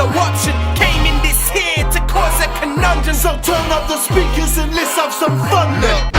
no option. Came in this here to cause a conundrum. So turn up the speakers and let's have some fun then.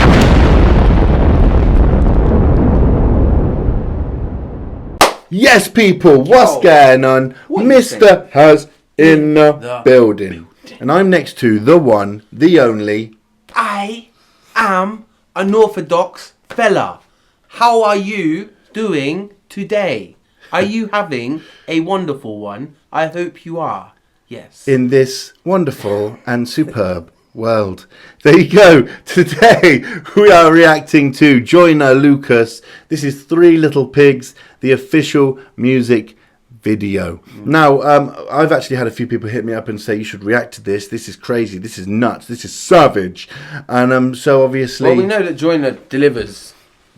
Yes, people, what's going on? Mr. Has in the building. And I'm next to the one, the only. I am Unorthadox Fella. How are you doing today? Are you having a wonderful one? I hope you are. Yes. In this wonderful and superb world. There you go. Today we are reacting to Joyner Lucas. This is Three Little Pigs, the official music video. Now, I've actually had a few people hit me up and say you should react to this. This is crazy. This is nuts. This is savage. And so obviously, well, we know that Joyner delivers.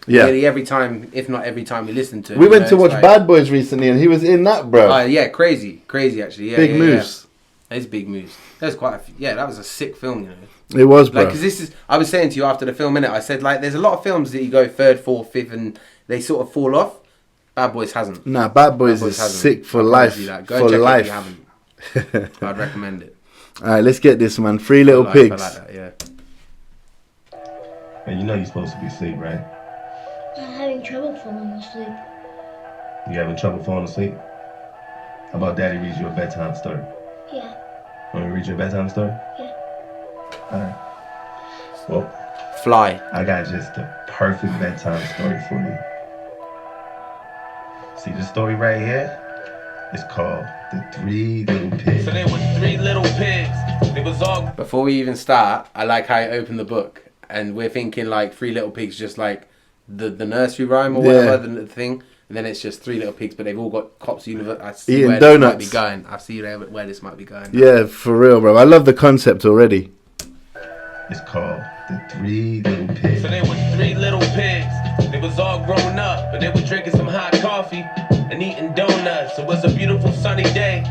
Yeah. Nearly every time, if not every time we listen to it. We went to watch Bad Boys recently, and he was in that, bro. Yeah, crazy actually. Yeah, big moves. Yeah. It's big moves. There's quite a few. Yeah, that was a sick film, you know. It was, bro. Like, because this is, I was saying to you after the film, innit, I said, like, there's a lot of films that you go third, fourth, fifth, and they sort of fall off. Bad Boys hasn't. Nah, Bad Boys is sick for life. Go and check it if you haven't. I'd recommend it. Alright, let's get this, man. Three Little Pigs. I like that, yeah. And you know you're supposed to be asleep, right? I'm having trouble falling asleep. You having trouble falling asleep? How about Daddy reads you a bedtime story? Yeah. Want me to read you a bedtime story? Yeah. Alright. Well, Fly. I got just the perfect bedtime story for you. See this story right here? It's called The Three Little Pigs. So there was three little pigs. It was all. Before we even start, I like how you open the book, and we're thinking like Three Little Pigs, just like the nursery rhyme or whatever, the thing. And then it's just Three Little Pigs, but they've all got cops universe. I see eating where donuts. this might be going. I see where this might be going. Yeah, for real, bro. I love the concept already. It's called The Three Little Pigs. So there was three little pigs. They was all grown up, but they were drinking some hot coffee and eating donuts. It was a beautiful sunny day,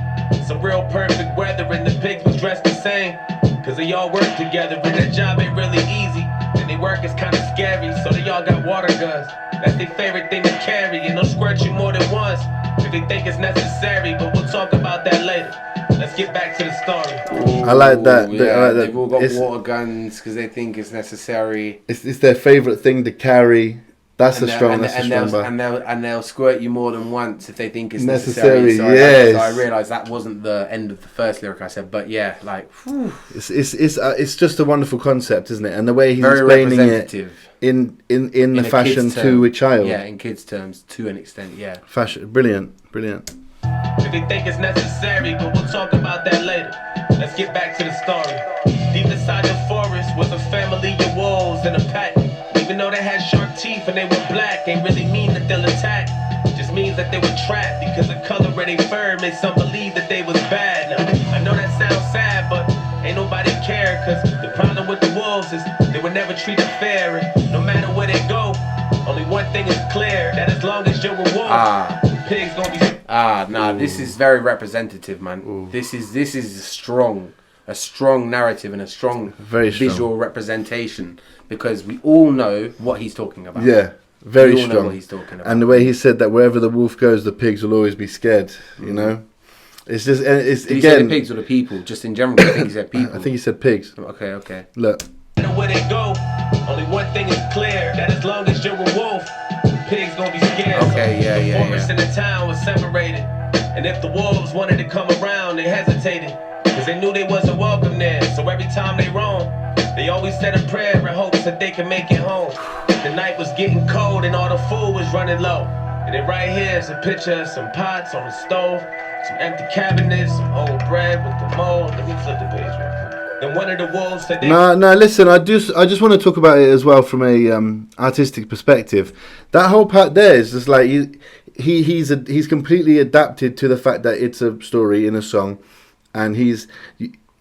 some real perfect weather, and the pigs was dressed the same, cause they all work together, and that job ain't really easy, and they work is kinda scary, so they all got water guns. That's their favorite thing to carry, and they'll squirt you more than once if they think it's necessary, but we'll talk about that later. Let's get back to the story. I like that. Yeah, I like that. They've all got water guns because they think it's necessary. It's their favourite thing to carry. That's a strong bar. And they'll squirt you more than once if they think it's necessary. So yes. So I realised that wasn't the end of the first lyric I said, but yeah, like, whew. It's just a wonderful concept, isn't it? And the way he's Very explaining it in the a fashion kid's to term. a child. Yeah, in kids' terms, to an extent, yeah. Fashion, brilliant. If they think it's necessary, but we'll talk about that later. Let's get back to the story. Deep inside the forest was a family of wolves and a pack. Even though they had sharp teeth and they were black, ain't really mean that they'll attack. Just means that they were trapped because the color of their fur made some believe that they was bad. Now, I know that sounds sad, but ain't nobody care, cause the problem with the wolves is they were never treated fair. And no matter where they go, only one thing is clear, that as long as you're a wolf, the pigs gonna be... This is very representative, man. Ooh. This is a strong narrative and a strong visual representation, because we all know what he's talking about. Yeah, very we all strong. Know what he's talking about. And the way he said that wherever the wolf goes, the pigs will always be scared. You know, it's just Did he say the pigs or the people? Just in general, I think he said people. I think he said pigs. Okay. Look. Where they go, only one thing is clear, that as long as you're a wolf, the pigs gonna be scared. Okay, The forest and the town was separated, and if the wolves wanted to come around, they hesitated, cause they knew they wasn't welcome there. So every time they roamed, they always said a prayer in hopes that they could make it home. The night was getting cold and all the food was running low. And then right here is a picture of some pots on the stove, some empty cabinets, some old bread with the mold. Let me flip the page real quick. Then one of the wolves said, No, listen, I just want to talk about it as well from a artistic perspective. That whole part there is just like he's completely adapted to the fact that it's a story in a song, and he's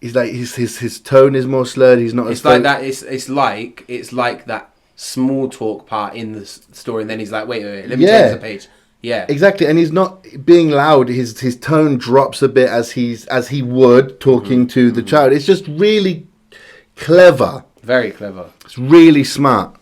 like his tone is more slurred. He's not. It's like that. It's like that small talk part in the story, and then he's like, wait, let me change the page. Yeah, exactly, and he's not being loud. His tone drops a bit as he would talking to the child. It's just really clever. Very clever. It's really smart.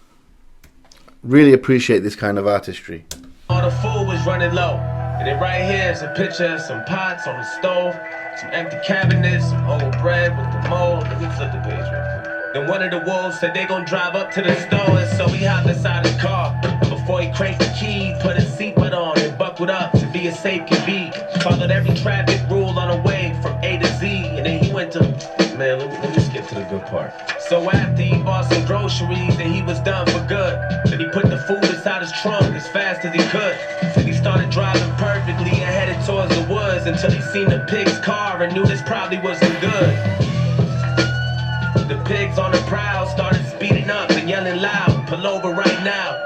Really appreciate this kind of artistry. All the food was running low, and then right here is a picture of some pots on the stove, Some empty cabinets, some old bread with the mold. Let me flip the page real quick. Then one of the wolves said they gon' drive up to the store, and so he hopped inside his car. And before he cranked the key, put his seatbelt on and buckled up to be as safe can be. Followed every traffic rule on the way from A to Z, and then he went to... Man, let me skip to the good part. So after he bought some groceries and he was done for good, then he put the food inside his trunk as fast as he could. Then he started driving perfectly and headed towards the woods until he seen the pig's car and knew this probably wasn't good. The pigs on the prowl started speeding up and yelling loud, pull over right now.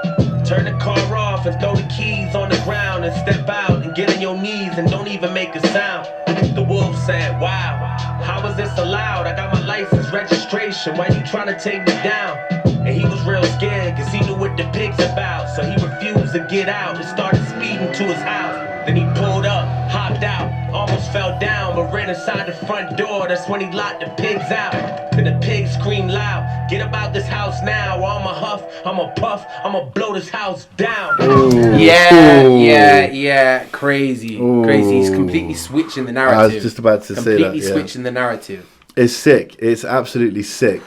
Turn the car off and throw the keys on the ground and step out and get on your knees and don't even make a sound. The wolf said, wow, how is this allowed? I got my license registration, why you trying to take me down? And he was real scared cause he knew what the pig's about, so he refused to get out and started speeding to his house. Then he pulled up, hopped out, almost fell down, but ran inside the front door. That's when he locked the pigs out. Then the pigs screamed loud, get about this house now, or I'ma huff, I'ma puff, I'ma blow this house down. Yeah, crazy. Crazy. He's completely switching the narrative. I was just about to say that. Completely switching the narrative. It's sick. It's absolutely sick.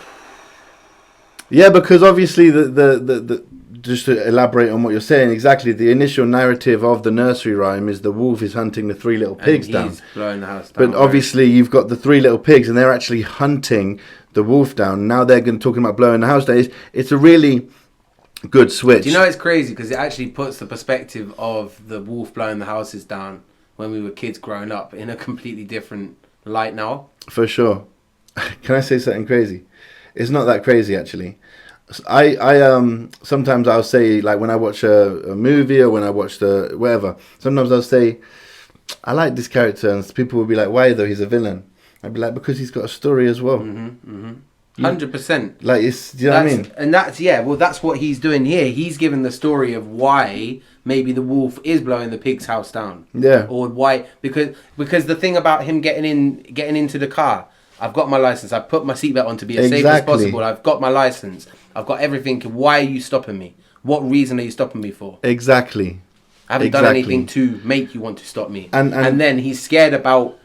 Yeah, because obviously the just to elaborate on what you're saying, exactly, the initial narrative of the nursery rhyme is the wolf is hunting the three little pigs and down. He's blowing the house down. But obviously you've got the three little pigs and they're actually hunting the wolf down. Now they're talking about blowing the house down. It's a really good switch. Do you know it's crazy? Because it actually puts the perspective of the wolf blowing the houses down when we were kids growing up in a completely different light now. For sure. Can I say something crazy? It's not that crazy actually. I sometimes I'll say, like when I watch a movie or when I watch the whatever, sometimes I'll say I like this character and people will be like, why though, he's a villain? I'd be like, because he's got a story as well. 100%. Like, it's, do you know what I mean? And that's what he's doing here. He's given the story of why maybe the wolf is blowing the pig's house down. Yeah. Or why, because the thing about him getting into the car, I've got my license, I've put my seatbelt on to be as safe as possible, I've got my license, I've got everything. Why are you stopping me? What reason are you stopping me for? Exactly. I haven't done anything to make you want to stop me. And then he's scared about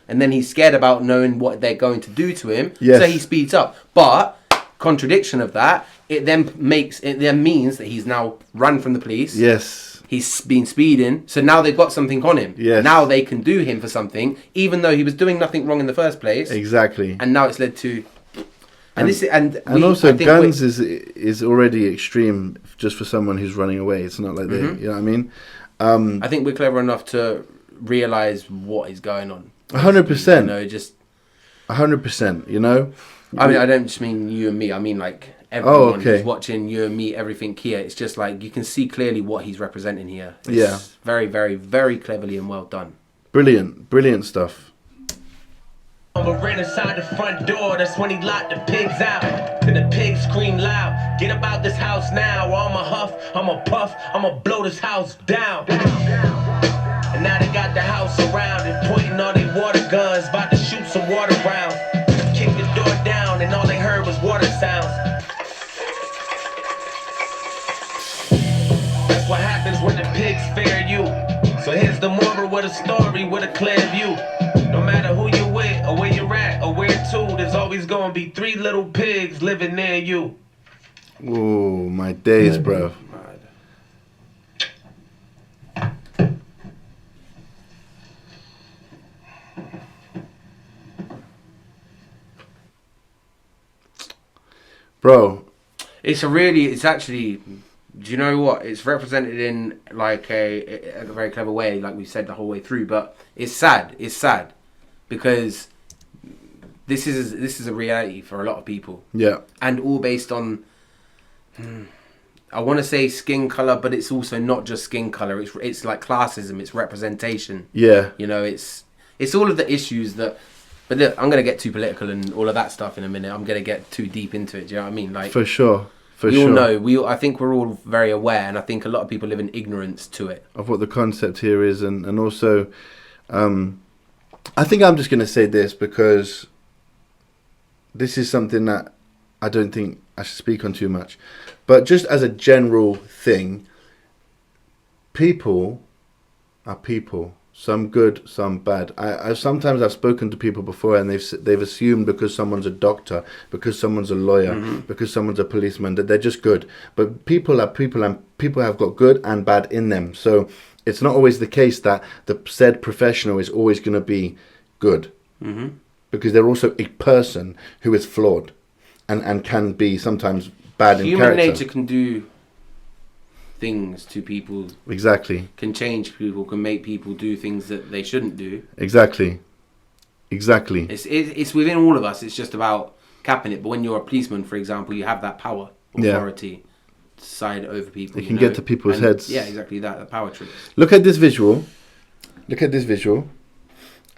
knowing what they're going to do to him. Yes. So he speeds up. But contradiction of that, it then means that he's now run from the police. Yes. He's been speeding, so now they've got something on him. Yes. Now they can do him for something, even though he was doing nothing wrong in the first place. Exactly. And now it's led to. Also guns is already extreme just for someone who's running away. It's not like they, you know what I mean? I think we're clever enough to realise what is going on. 100%. You know, just 100%. You know. I mean, I don't just mean you and me. I mean like everyone who's watching you and me. Everything here. It's just like you can see clearly what he's representing here. It's very, very, very cleverly and well done. Brilliant stuff. But ran inside the front door, that's when he locked the pigs out. Then the pigs screamed loud, get about this house now, or I'ma huff, I'ma puff, I'ma blow this house down. And now they got the house surrounded, pointing all their water guns, about to shoot some water rounds. Kicked the door down and all they heard was water sounds. That's what happens when the pigs fear you. So here's the moral with a story with a clear view. No matter who you with, or where you're at, or where to, there's always gonna be three little pigs living near you. Oh, my days, bro. Bro. It's actually, do you know what? It's represented in like a very clever way, like we said the whole way through, but it's sad. It's sad. Because this is a reality for a lot of people. Yeah. And all based on, I want to say skin color, but it's also not just skin color. It's like classism. It's representation. Yeah. You know, it's all of the issues that. But look, I'm gonna get too political and all of that stuff in a minute. I'm gonna get too deep into it. Do you know what I mean? Like for sure. We all know. I think we're all very aware, and I think a lot of people live in ignorance to it of what the concept here is, and also. I think I'm just going to say this because this is something that I don't think I should speak on too much. But just as a general thing, people are people. Some good, some bad. Sometimes I've spoken to people before, and they've assumed because someone's a doctor, because someone's a lawyer, because someone's a policeman, that they're just good. But people are people, and people have got good and bad in them. So it's not always the case that the said professional is always going to be good, because they're also a person who is flawed, and can be sometimes bad in character. Human nature can do things to people. Exactly. Can change people, can make people do things that they shouldn't do. Exactly. It's within all of us. It's just about capping it. But when you're a policeman, for example, you have that power, authority to decide over people. You can get to people's heads. Yeah, exactly that. The power trip. Look at this visual.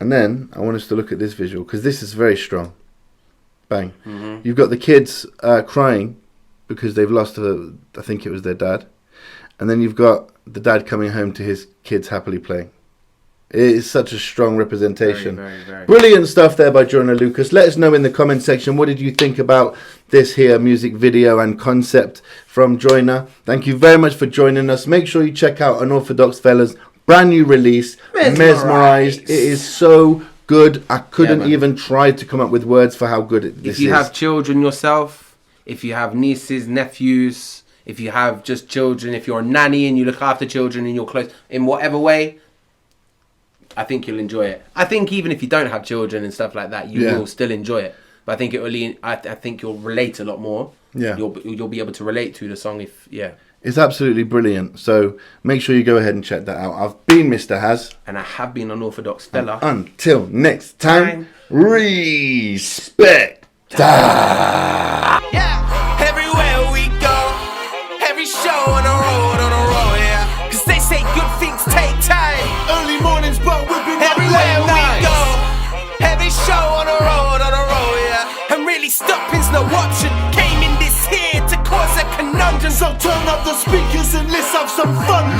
And then I want us to look at this visual, because this is very strong. Bang. You've got the kids crying because they've lost, I think it was their dad. And then you've got the dad coming home to his kids happily playing. It is such a strong representation. Very, very. Brilliant stuff there by Joyner Lucas. Let us know in the comment section, what did you think about this here music video and concept from Joyner. Thank you very much for joining us. Make sure you check out Unorthadox Fella's brand new release, Mesmerized. It is so good. I couldn't even try to come up with words for how good this is. If you have children yourself, if you have nieces, nephews, if you have just children, if you're a nanny and you look after children and you're close, in whatever way, I think you'll enjoy it. I think even if you don't have children and stuff like that, you will still enjoy it. But I think I think you'll relate a lot more. Yeah. You'll be able to relate to the song It's absolutely brilliant. So make sure you go ahead and check that out. I've been Mr. Haz. And I have been Unorthadox Fella. Until next time, respect. Yeah, everywhere we go, every show on the road, yeah. Cause they say good things take time. Early mornings, but we've been everywhere we go, every show on the road, yeah. And really stopping's no option. Came in this here to cause a conundrum. So turn up the speakers and let's have some fun.